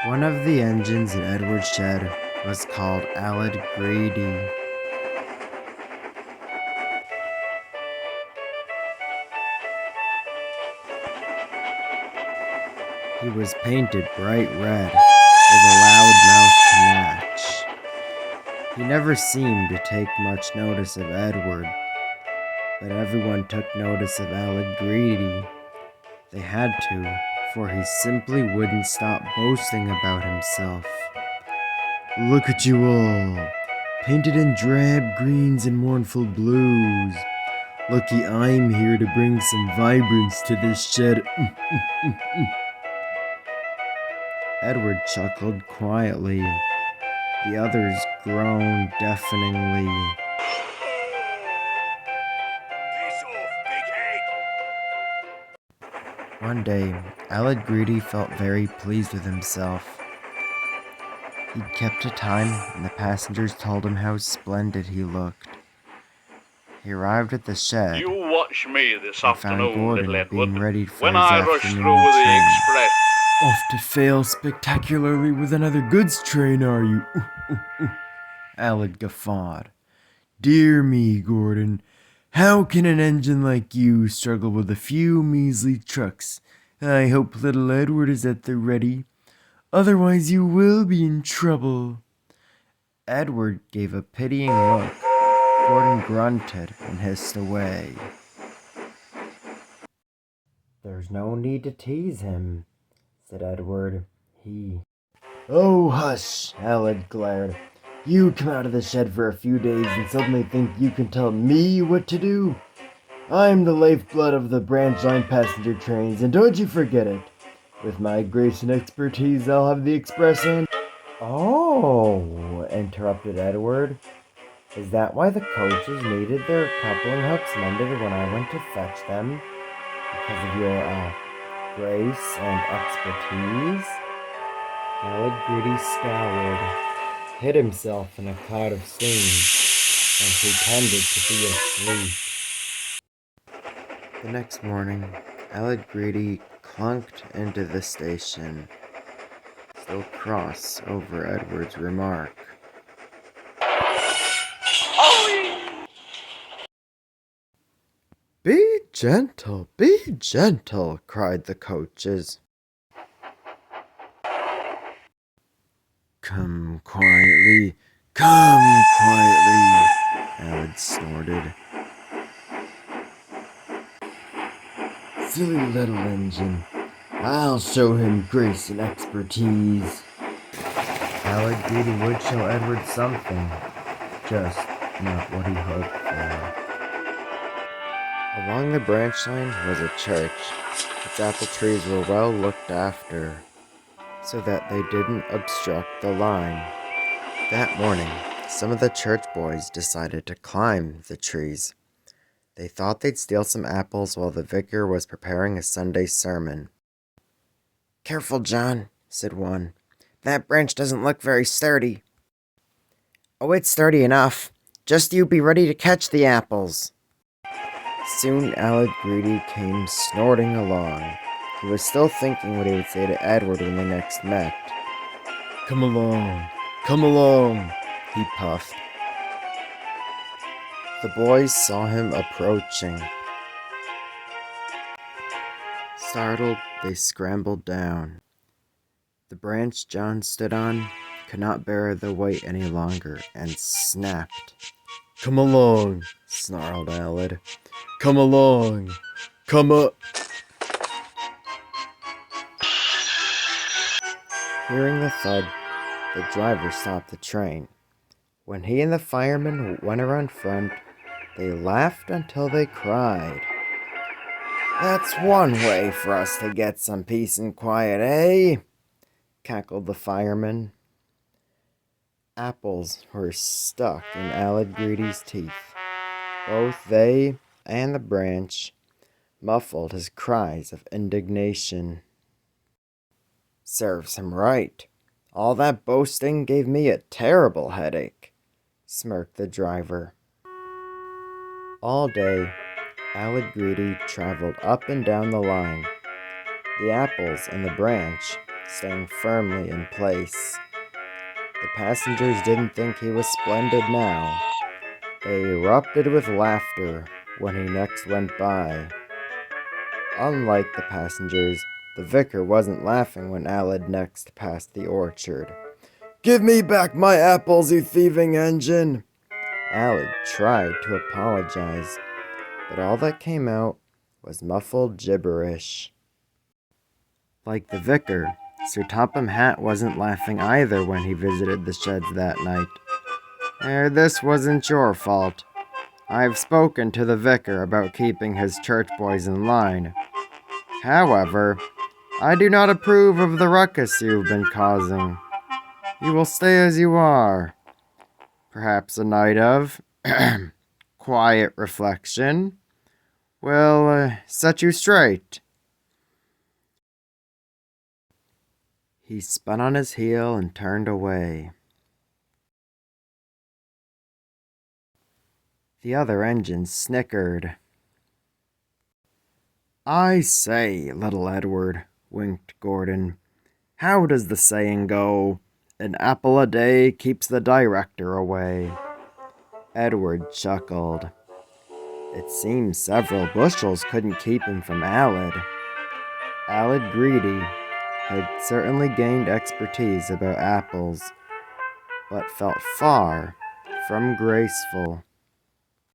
One of the engines in Edward's shed was called Aled Greedy. He was painted bright red, with a loud mouth to match. He never seemed to take much notice of Edward, but everyone took notice of Aled Greedy. They had to, for he simply wouldn't stop boasting about himself. Look at you all, painted in drab greens and mournful blues. Lucky I'm here to bring some vibrance to this shed. Edward chuckled quietly. The others groaned deafeningly. One day, Aled Greedy felt very pleased with himself. He'd kept to time, and the passengers told him how splendid he looked. He arrived at the shed. You watch me this and found afternoon, Gordon little being Edward, ready for when his I rush afternoon through with the train. express. Off to fail spectacularly with another goods train, are you? Aled guffawed. Dear me, Gordon, how can an engine like you struggle with a few measly trucks? I hope little Edward is at the ready. Otherwise you will be in trouble. Edward gave a pitying look. Gordon grunted and hissed away. There's no need to tease him, said Edward. Oh, hush, Aled glared. You come out of the shed for a few days and suddenly think you can tell me what to do? I'm the lifeblood of the branch line passenger trains, and don't you forget it. With my grace and expertise, I'll have the express and... Oh, interrupted Edward. Is that why the coaches needed their coupling hooks mended when I went to fetch them? Because of your, grace and expertise? Aled Greedy scowled, hid himself in a cloud of steam, and pretended to be asleep. The next morning, Aled Greedy clunked into the station, still cross over Edward's remark. Be gentle, cried the coaches. Come quietly, Aled snorted. Silly little engine. I'll show him grace and expertise. Aled Greedy would show Edward something, just not what he hoped for. Along the branch line was a church. Its apple trees were well looked after, so that they didn't obstruct the line. That morning, some of the church boys decided to climb the trees. They thought they'd steal some apples while the vicar was preparing a Sunday sermon. Careful, John, said one. That branch doesn't look very sturdy. Oh, it's sturdy enough. Just you be ready to catch the apples. Soon Aled Greedy came snorting along. He was still thinking what he would say to Edward when they next met. Come along, he puffed. The boys saw him approaching. Startled, they scrambled down. The branch John stood on could not bear the weight any longer and snapped. Come along, snarled Aled. Come along. Come up. Hearing the thud, the driver stopped the train. When he and the fireman went around front, they laughed until they cried. That's one way for us to get some peace and quiet, eh? Cackled the fireman. Apples were stuck in Aled Greedy's teeth. Both they and the branch muffled his cries of indignation. Serves him right. All that boasting gave me a terrible headache, smirked the driver. All day, Aled Greedy traveled up and down the line. The apples in the branch staying firmly in place. The passengers didn't think he was splendid now. They erupted with laughter when he next went by. Unlike the passengers, the vicar wasn't laughing when Aled next passed the orchard. "Give me back my apples, you thieving engine!" Aled tried to apologize, but all that came out was muffled gibberish. Like the vicar, Sir Topham Hatt wasn't laughing either when he visited the sheds that night. This wasn't your fault. I've spoken to the vicar about keeping his church boys in line. However, I do not approve of the ruckus you've been causing. You will stay as you are. Perhaps a night of quiet reflection will set you straight." He spun on his heel and turned away. The other engines snickered. "I say, little Edward," winked Gordon, "how does the saying go? An apple a day keeps the director away." Edward chuckled. It seemed several bushels couldn't keep him from Aled. Aled Greedy had certainly gained expertise about apples, but felt far from graceful.